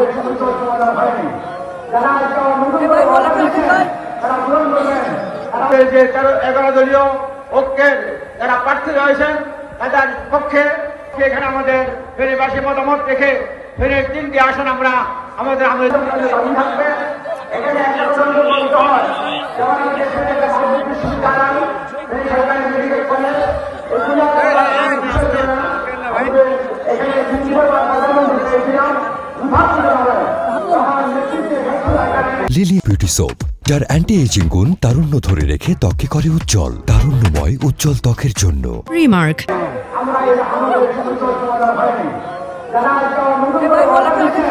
আমাদের সমস্যার সমাধান হয়নি। যারা নতুন করে অর্ডার দিচ্ছেন তারা পূরণ করবেন। যে 11 দলীয় ঐক্যের যারা প্রার্থী রয়েছেন তাদের পক্ষে এখানে আমাদের ফেনীবাসী মতামত রেখে ফেনীর 3টি আসন আমরা আমাদের থাকবে। এখানে একটা প্রসঙ্গ বলতে হয়, যেমন আমাদের ফেনী একটা মাধ্যমিক বিশ্ববিদ্যালয়, ফেনী সরকারি মেডিকেল কলেজ, এগুলো আমাদের এখানে প্রিন্সিপাল বা প্রধানমন্ত্রী চেয়েছিলাম লিলি বিউটি সোপ, যার অ্যান্টি এজিং গুণ তারুণ্য ধরে রেখে ত্বকে করে উজ্জ্বল, তারুণ্যময় উজ্জ্বল ত্বকের জন্য। রিমার্ক। আমরা আমাদের সমস্যার সমাধান হয়নি। যারা নতুন করে অর্ডার দিচ্ছেন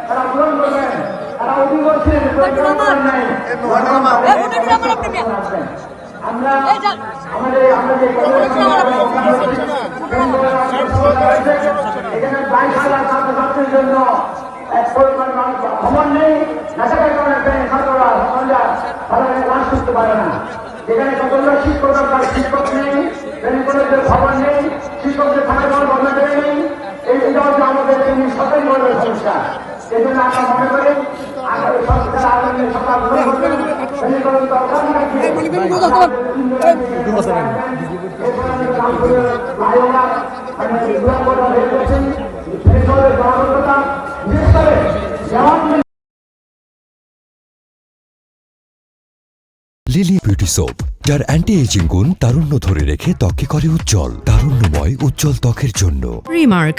তারা পূরণ করবেন। তারা অধিবর্ষের আমরা আমাদের এখানে 22,000 ছাত্রছাত্রীর জন্য এক পরিমাণ খবর নেই। নেশাকার কারণে ছাত্ররা সমাজা ভালোভাবে ক্লাস করতে পারে না। যেখানে কতগুলো শিক্ষক দরকার, শিক্ষক নেই, কলেজের খবর নেই, শিক্ষকদের থাকার কোনো বন্ধ নেই। এইটা হচ্ছে আমাদের সরকারি বড় সমস্যা। এই জন্য আমরা মনে করি সরকার আগামী সরকার লিলি বিউটি সোপ, যার অ্যান্টি এজিং গুণ তারুণ্য ধরে রেখে ত্বকে করে উজ্জ্বল, তারুণ্যময় উজ্জ্বল ত্বকের জন্য। রিমার্ক।